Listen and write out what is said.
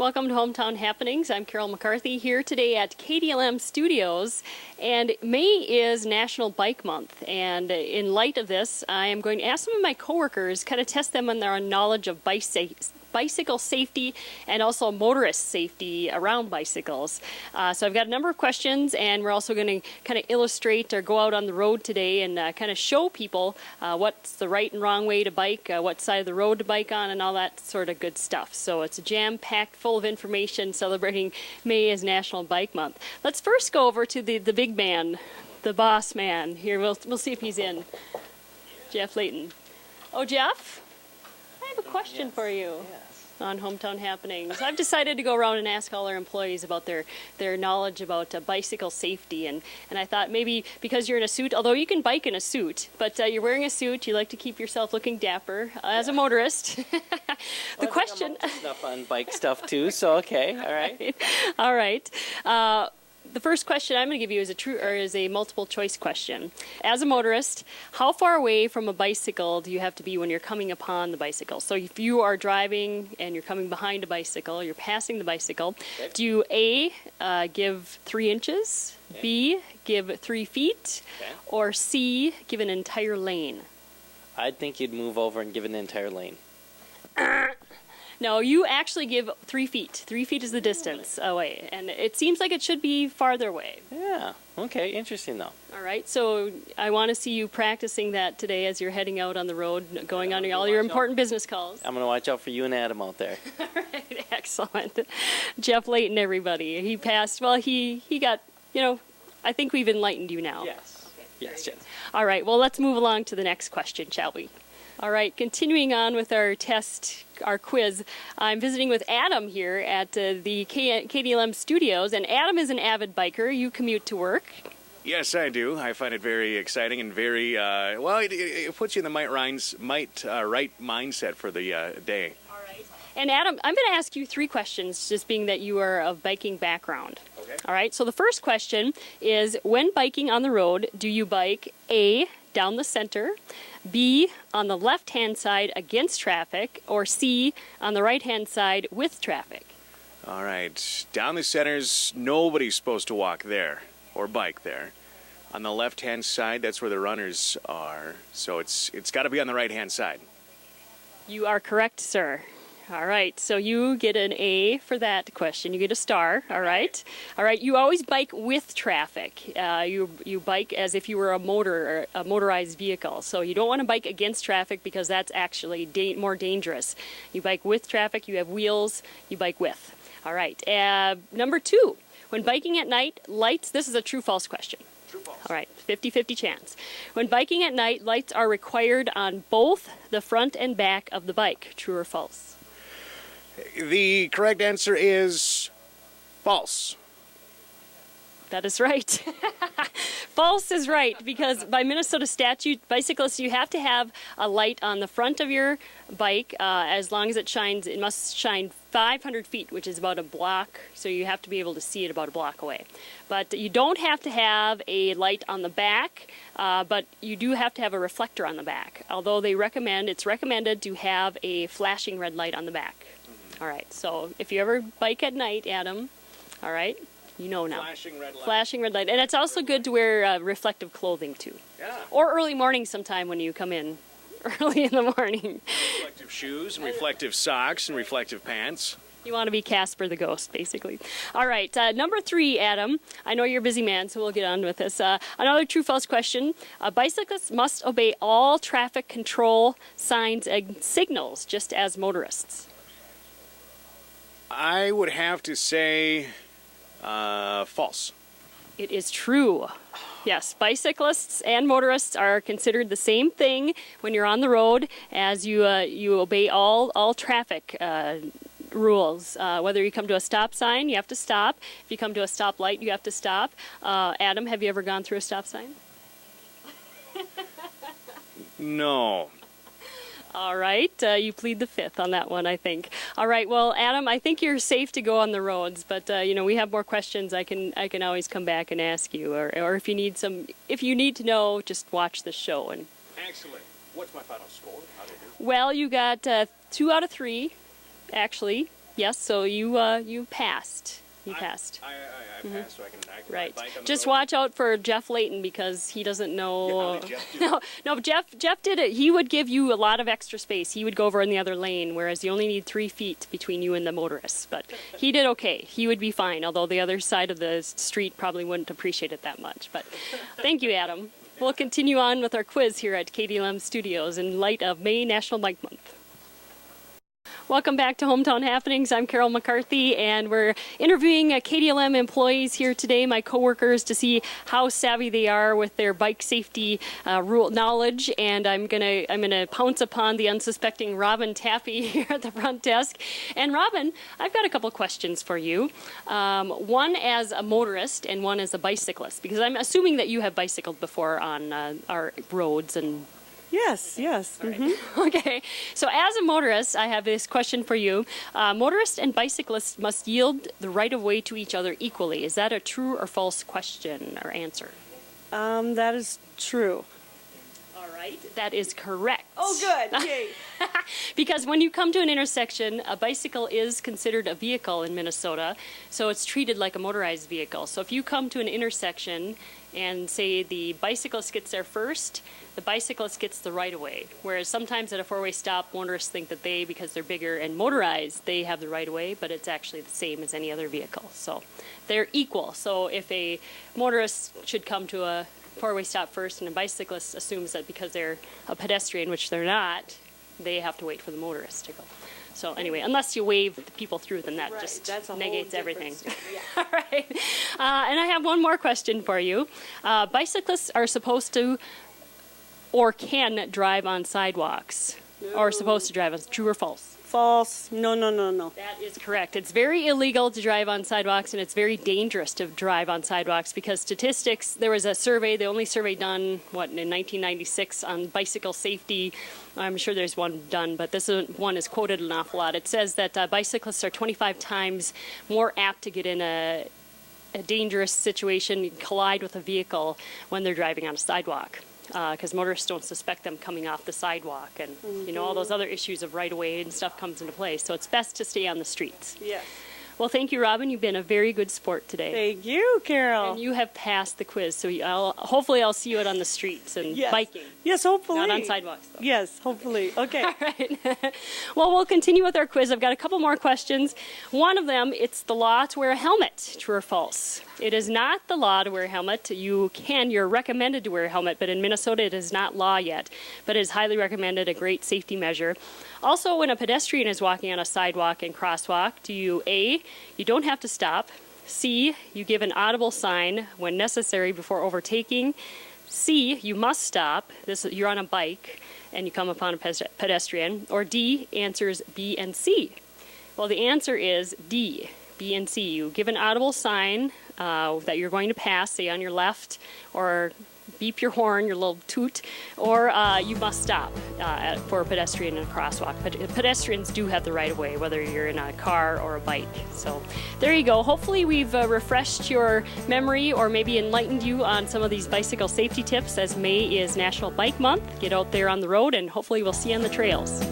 Welcome to Hometown Happenings. I'm Carol McCarthy here today at KDLM Studios, and May is National Bike Month, and in light of this I am going to ask some of my coworkers, kind of test them on their knowledge of bicycle safety and also motorist safety around bicycles. So I've got a number of questions, and we're also going to kind of illustrate or go out on the road today and kind of show people what's the right and wrong way to bike, what side of the road to bike on, and all that sort of good stuff. So it's a jam-packed full of information celebrating May as National Bike Month. Let's first go over to the big man, the boss man. Here, we'll see if he's in. Jeff Layton. Oh, Jeff? I have a question for you on Hometown Happenings. I've decided to go around and ask all our employees about their knowledge about bicycle safety, and I thought maybe because you're in a suit, although you can bike in a suit, but you're wearing a suit, you like to keep yourself looking dapper as a motorist. The question... I'm up to snuff on bike stuff too, so okay, all right. All right. The first question I'm going to give you is a multiple choice question. As a motorist, how far away from a bicycle do you have to be when you're coming upon the bicycle? So if you are driving and you're coming behind a bicycle, you're passing the bicycle, do you A, give 3 inches, B, give 3 feet, or C, give an entire lane? I think you'd move over and give an entire lane. No, you actually give 3 feet. 3 feet is the distance away, and it seems like it should be farther away. Yeah, okay, interesting though. All right, so I want to see you practicing that today as you're heading out on the road, going on all your important business calls. I'm going to watch out for you and Adam out there. All right, excellent. Jeff Layton, everybody. He passed, well, he got, I think we've enlightened you now. Yes. Okay. Yes. All right, well, let's move along to the next question, shall we? All right, continuing on with our quiz, I'm visiting with Adam here at the KDLM Studios, and Adam is an avid biker. You commute to work. Yes, I do. I find it very exciting and very, it puts you in the right mindset for the day. All right. And Adam, I'm going to ask you 3 questions, just being that you are of biking background. Okay. All right, so the first question is, when biking on the road, do you bike A, down the center, B, on the left-hand side against traffic, or C, on the right-hand side with traffic? All right. Down the centers, nobody's supposed to walk there or bike there. On the left-hand side, that's where the runners are. So it's got to be on the right-hand side. You are correct, sir. All right, so you get an A for that question. You get a star, all right? All right, you always bike with traffic. You bike as if you were a motorized vehicle. So you don't want to bike against traffic because that's actually more dangerous. You bike with traffic, you have wheels, you bike with. All right, number 2, when biking at night, lights, this is a true-false question. True-false. All right, 50-50 chance. When biking at night, lights are required on both the front and back of the bike. True or false? The correct answer is false. That is right. False is right, because by Minnesota statute, bicyclists, you have to have a light on the front of your bike as long as it shines. It must shine 500 feet, which is about a block, so you have to be able to see it about a block away. But you don't have to have a light on the back, but you do have to have a reflector on the back, although it's recommended to have a flashing red light on the back. All right, so if you ever bike at night, Adam, all right, you know now. Flashing red light. Flashing red light. And it's also good to wear reflective clothing, too. Yeah. Or early morning sometime when you come in early in the morning. Reflective shoes and reflective socks and reflective pants. You want to be Casper the Ghost, basically. All right, number 3, Adam. I know you're a busy man, so we'll get on with this. Another true-false question. Bicyclists must obey all traffic control signs and signals, just as motorists. I would have to say false. It is true. Yes, bicyclists and motorists are considered the same thing when you're on the road, as you obey all traffic rules. Whether you come to a stop sign, you have to stop. If you come to a stoplight, you have to stop. Adam, have you ever gone through a stop sign? No. All right, you plead the 5th on that one, I think. All right, well, Adam, I think you're safe to go on the roads, but we have more questions. I can always come back and ask you, or if you need to know, just watch the show. And Excellent. What's my final score? How did I do? well, you got 2 out of 3, actually. Yes, so you passed. You passed. I passed, so I can Right. bike on the Just road. watch out for Jeff Layton because he doesn't know. Yeah, how did Jeff do? No, Jeff did it. He would give you a lot of extra space. He would go over in the other lane, whereas you only need 3 feet between you and the motorist. But he did okay. He would be fine, although the other side of the street probably wouldn't appreciate it that much. But thank you, Adam. We'll continue on with our quiz here at KDLM Studios in light of May National Bike Month. Welcome back to Hometown Happenings. I'm Carol McCarthy, and we're interviewing KDLM employees here today, my coworkers, to see how savvy they are with their bike safety rule knowledge. And I'm gonna pounce upon the unsuspecting Robin Taffy here at the front desk. And Robin, I've got a couple questions for you. One as a motorist and one as a bicyclist, because I'm assuming that you have bicycled before on our roads and. Yes. Okay, so as a motorist, I have this question for you. Motorists and bicyclists must yield the right of way to each other equally. Is that a true or false question or answer? That is true. All right, that is correct. Oh, good. Yay. Because when you come to an intersection, a bicycle is considered a vehicle in Minnesota, so it's treated like a motorized vehicle. So if you come to an intersection and say the bicyclist gets there first, the bicyclist gets the right of way. Whereas sometimes at a four-way stop, motorists think that because they're bigger and motorized, they have the right of way, but it's actually the same as any other vehicle. So they're equal. So if a motorist should come to a four-way stop first and a bicyclist assumes that because they're a pedestrian, which they're not, they have to wait for the motorist to go. So anyway, unless you wave the people through, then that Right, just that's a whole negates everything. different story, All right. And I have one more question for you. Bicyclists are supposed to or can drive on sidewalks. Or supposed to drive on, true or false? False. No. That is correct. It's very illegal to drive on sidewalks, and it's very dangerous to drive on sidewalks because statistics, there was a survey, the only survey done, in 1996 on bicycle safety. I'm sure there's one done, but this one is quoted an awful lot. It says that bicyclists are 25 times more apt to get in a dangerous situation, collide with a vehicle when they're driving on a sidewalk. Because motorists don't suspect them coming off the sidewalk, and all those other issues of right-of-way and stuff comes into play. So it's best to stay on the streets. Yes. Well, thank you, Robin. You've been a very good sport today. Thank you, Carol. And you have passed the quiz, so hopefully I'll see you out on the streets and Yes. biking. Yes, hopefully. Not on sidewalks, though. Yes, hopefully. Okay. All right. Well, we'll continue with our quiz. I've got a couple more questions. One of them, it's the law to wear a helmet. True or false? It is not the law to wear a helmet. You're recommended to wear a helmet, but in Minnesota it is not law yet. But it is highly recommended, a great safety measure. Also, when a pedestrian is walking on a sidewalk and crosswalk, A, you don't have to stop. C, you give an audible sign when necessary before overtaking. C, you must stop. You're on a bike and you come upon a pedestrian. Or D, answers B and C. Well, the answer is D, B and C. You give an audible sign that you're going to pass, say on your left, or beep your horn, your little toot, or you must stop for a pedestrian in a crosswalk. But pedestrians do have the right of way, whether you're in a car or a bike. So there you go. Hopefully we've refreshed your memory or maybe enlightened you on some of these bicycle safety tips, as May is National Bike Month. Get out there on the road and hopefully we'll see you on the trails.